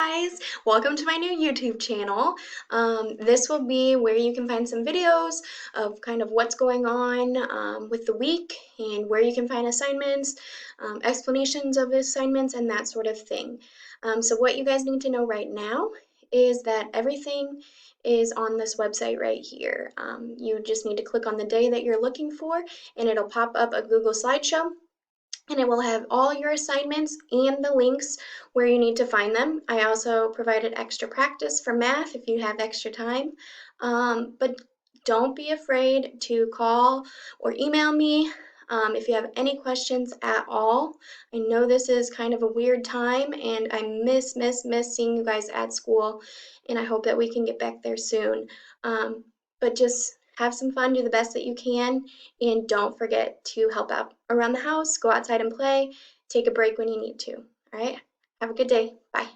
Guys, welcome to my new YouTube channel. This will be where you can find some videos of kind of what's going on with the week and where you can find assignments, explanations of assignments, and that sort of thing. So what you guys need to know right now is that everything is on this website right here. You just need to click on the day that you're looking for and it'll pop up a Google slideshow and it will have all your assignments and the links where you need to find them. I also provided extra practice for math if you have extra time. But don't be afraid to call or email me if you have any questions at all. I know this is kind of a weird time and I miss seeing you guys at school, and I hope that we can get back there soon. But just have some fun, do the best that you can, and don't forget to help out around the house, go outside and play, take a break when you need to. All right? Have a good day. Bye.